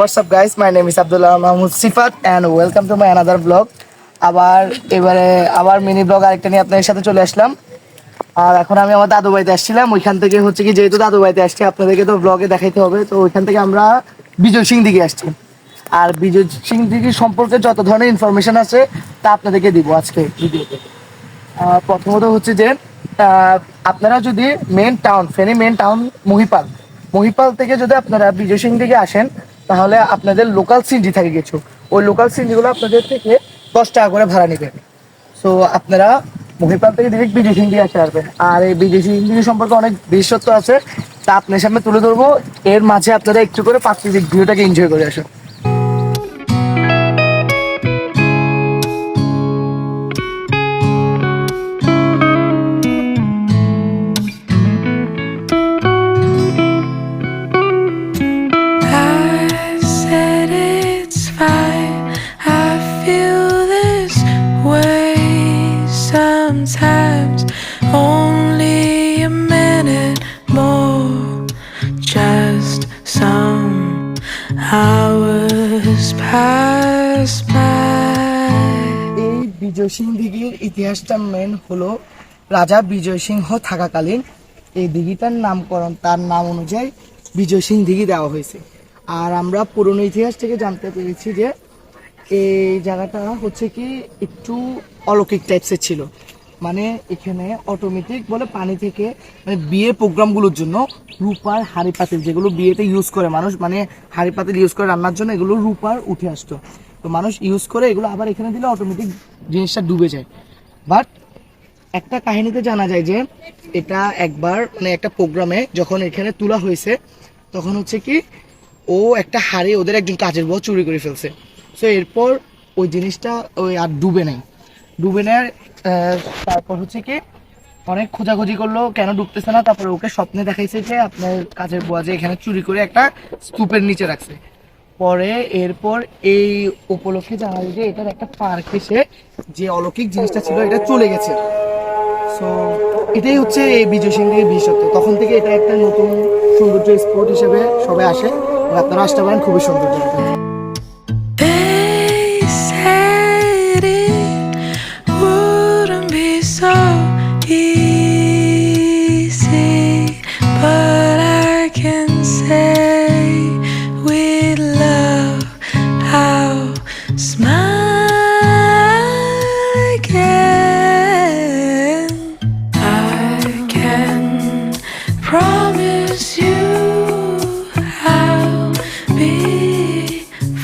What's up guys, my name is Abdullah Mahmoud Sifat and welcome to my another vlog. আবার mini blog আরেকটা নিয়ে আপনাদের সাথে চলে আসলাম। আর এখন আমি আমার দাদু বাড়িতে আসছিলাম, ওইখান থেকে হচ্ছে কি যেহেতু দাদু বাড়িতে আসছি আপনাদেরকে তো ব্লগে দেখাইতে হবে, তো ওইখান থেকে আমরা বিজয় সিং দিঘি আসছি। আর বিজয় সিং দিঘি সম্পর্কে যত ধরনের ইনফরমেশন আছে তা আপনাদেরকে দিব আজকে ভিডিওতে। প্রথমত হচ্ছে যে আপনারা যদি ফেনী মেন টাউন মহিপাল থেকে যদি আপনারা বিজয় সিং দিঘি আসেন, তাহলে আপনাদের লোকাল সিএনজি থাকে কিছু, ওই লোকাল সিএনজিগুলো আপনাদের থেকে 10 টাকা করে ভাড়া নেবে। সো আপনারা মহিপাল থেকে ডিরেক্ট বিজয় সিং দিঘি আসতে পারবেন। আর এই বিজয় সিং দিঘি সম্পর্কে অনেক বিশেষত্ব আছে, তা আপনার সামনে তুলে ধরবো। এর মাঝে আপনারা একটু করে প্রাকৃতিক ভিউটাকে এনজয় করে আসুন। Sometimes only a minute more, just some hours pass by. এই বিজয় সিং দিঘির ইতিহাসটা মেন হলো রাজা বিজয় সিংহ থাকাকালীন এই দিঘিটার নামকরণ তার নাম অনুযায়ী বিজয় সিং দিঘি দেওয়া হয়েছে। আর আমরা পুরনো ইতিহাস থেকে জানতে পেরেছি যে এই জায়গাটা হচ্ছে কি একটু অলৌকিক টাইপসের ছিল, মানে এখানে অটোমেটিক বলে পানি থেকে মানে বিয়ে প্রোগ্রামগুলোর জন্য রূপার হাঁড়ি পাতিল, যেগুলো বিয়েতে ইউজ করে মানুষ, মানে হাঁড়ি পাতিল ইউজ করে রান্নার জন্য, এগুলো রূপার উঠে আসতো। তো মানুষ ইউজ করে এগুলো আবার এখানে দিলে অটোমেটিক জিনিসটা ডুবে যায়। বাট একটা কাহিনীতে জানা যায় যে এটা একবার মানে একটা প্রোগ্রামে যখন এখানে তোলা হয়েছে, তখন হচ্ছে কি ও একটা হাঁড়ি ওদের একজন কাজের বউ চুরি করে ফেলছে। সো এরপর ওই জিনিসটা ওই আর ডুবে নেয়। তারপর হচ্ছে কি অনেক খোঁজাখুঁজি করলো কেন ডুবতেছে না, তারপরে ওকে স্বপ্নে দেখাইছে যে আপনার কাজের বুয়া যে এখানে চুরি করে একটা স্তূপের নিচে রাখছে। পরে এরপর এই উপলক্ষে জানা যায় যে এটার একটা পার্ক এসে যে অলৌকিক জিনিসটা ছিল এটা চলে গেছে। সো এটাই হচ্ছে এই বিজয় সিং দিঘির বিশেষত্ব। তখন থেকে এটা একটা নতুন সৌন্দর্য স্পট হিসেবে সবাই আসে, আপনারা আসতে পারেন, খুবই সুন্দর জায়গা। Promise you I'll be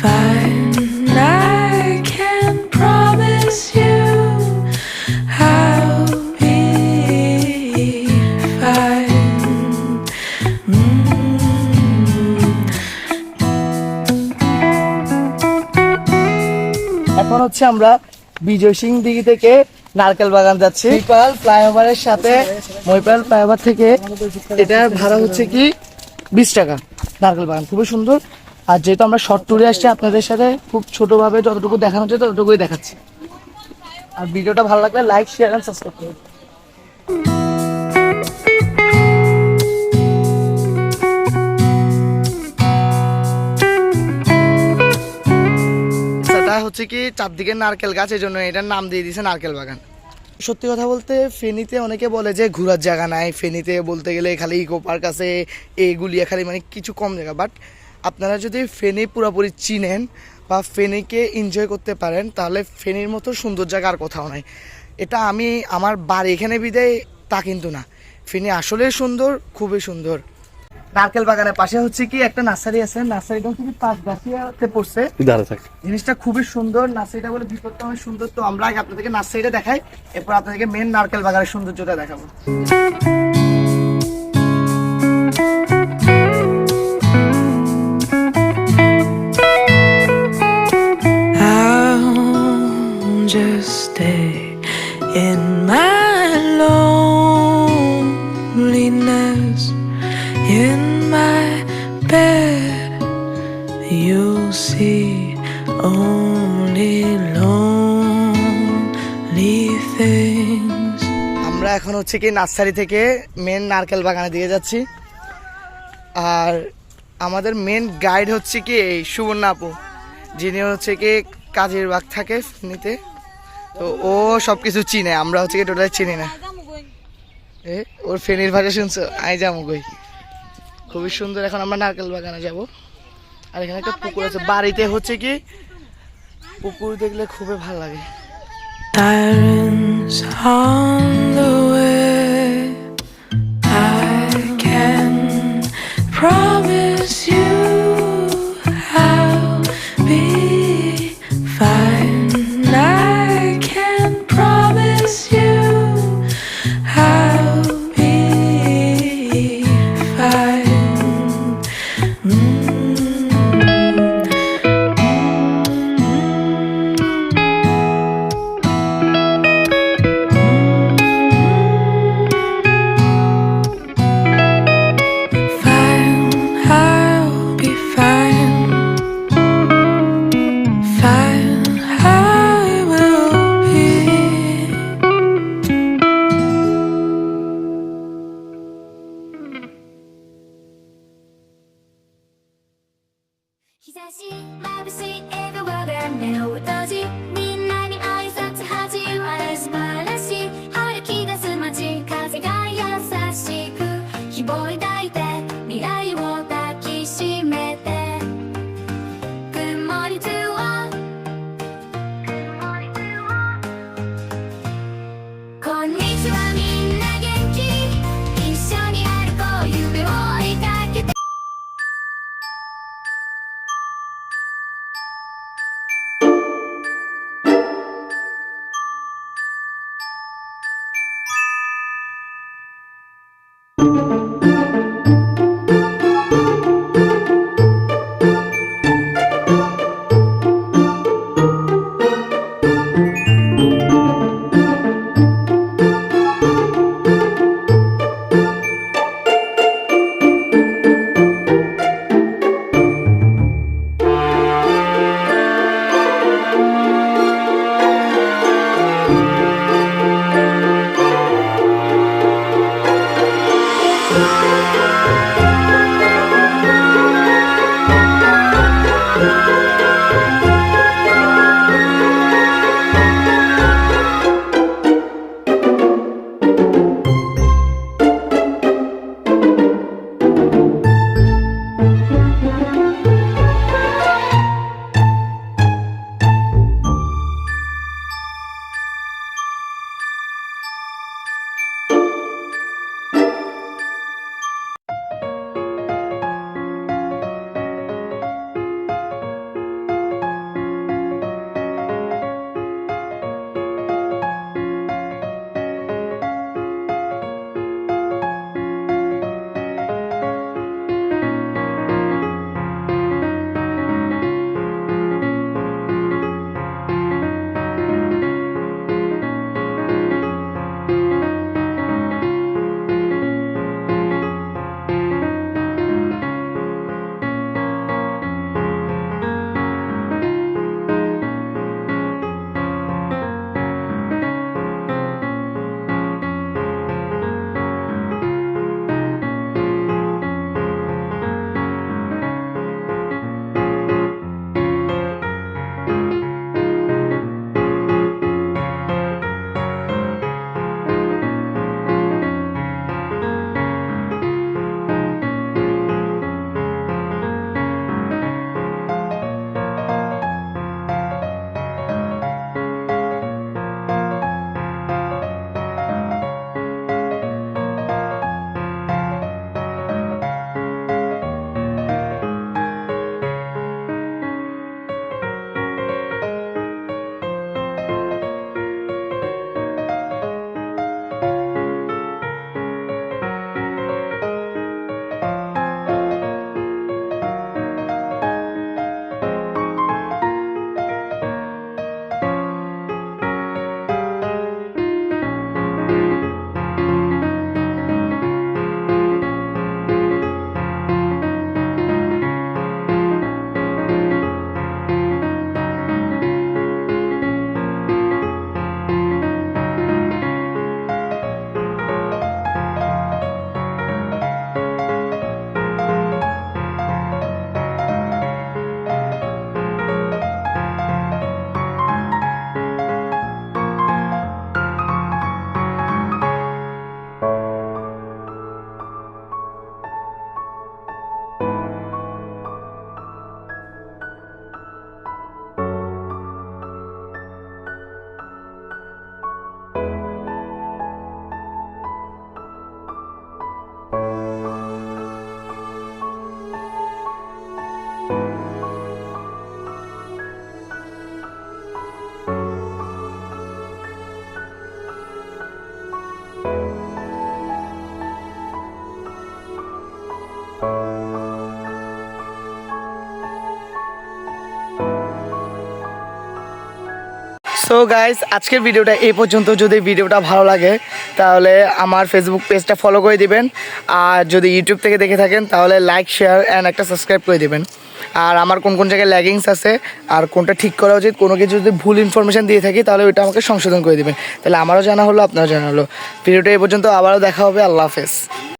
fine. I can promise you I'll be fine. এখন হচ্ছে আমরা বিজয় সিং দিঘি থেকে নারকেল বাগান যাচ্ছি। মহিপাল ফ্লাইওভারের সাথে মহিপাল ফ্লাইওভার থেকে এটার ভাড়া হচ্ছে কি 20 টাকা। নারকেল বাগান খুবই সুন্দর। আর যেহেতু আমরা শর্ট ট্যুরে আসছি, আপনাদের সাথে খুব ছোটভাবে যতটুকু দেখানো হচ্ছে ততটুকুই দেখাচ্ছি। আর ভিডিওটা ভালো লাগলে লাইক, শেয়ার এন্ড সাবস্ক্রাইব করুন। হচ্ছে কি চারদিকে নারকেল গাছ, এই জন্য এটার নাম দিয়ে দিয়েছে নারকেল বাগান। সত্যি কথা বলতে ফেনীতে অনেকে বলে যে ঘোরার জায়গা নাই, ফেনীতে বলতে গেলে খালি ইকো পার্ক আছে, এইগুলি খালি মানে কিছু কম জায়গা। বাট আপনারা যদি ফেনী পুরোপুরি চিনেন বা ফেনীকে এনজয় করতে পারেন, তাহলে ফেনীর মতো সুন্দর জায়গা আর কোথাও নাই। এটা আমি আমার বাড়ি এখানে বিদায় তা কিন্তু না, ফেনী আসলে সুন্দর, খুবই সুন্দর। নারকেল বাগানের পাশে হচ্ছে কি একটা নার্সারি আছে, নার্সারিটা হচ্ছে কি পাঁচগাছিয়াতে পড়ছে, জিনিসটা খুবই সুন্দর। নার্সারিটা বলে ভিতরটা অনেক সুন্দর। তো আমরা আগে আপনাদেরকে নার্সারিটা দেখাই, এরপর আপনাদেরকে মেন নারকেল বাগানের সৌন্দর্যটা দেখাবো। I'll just stay in my loneliness, in my bed you'll see only lonely things. আমরা এখন হচ্ছে কি নার্সারি থেকে মেন নারকেল বাগানের দিকে যাচ্ছি। আর আমাদের মেন গাইড হচ্ছে কি এই সুবর্ণা আপু, যিনি হচ্ছে কি কাজের বাগ থাকে নিতে, তো ও সব কিছু চিনে, আমরা হচ্ছে কি টোটালি চিনি না। ওর ফেনীর ভাষা শুনছো, আই যাবো কই। খুবই সুন্দর। এখন আমরা নারকেল বাগানে যাব। আর এখানে একটা পুকুর আছে, বাড়িতে হচ্ছে কি পুকুর দেখলে খুবই ভালো লাগে। Sirens on the way. I can promise you I'll be fine. I can promise you I'll be fine. Fine, I'll be fine. Fine, I will be. So guys, আজকের ভিডিওটা এই পর্যন্ত। যদি ভিডিওটা ভালো লাগে তাহলে আমার ফেসবুক পেজটা ফলো করে দিবেন, আর যদি ইউটিউব থেকে দেখে থাকেন তাহলে লাইক, শেয়ার অ্যান্ড একটা সাবস্ক্রাইব করে দিবেন। আর আমার কোন কোন জায়গায় ল্যাগিংস আছে আর কোনটা ঠিক করা উচিত, কোনো কিছু যদি ভুল ইনফরমেশান দিয়ে থাকি তাহলে ওইটা আমাকে সংশোধন করে দিবেন। তাহলে আমারও জানা হলো, আপনারও জানা হলো। ভিডিওটা এই পর্যন্ত, আবারও দেখা হবে। আল্লাহ হাফেজ।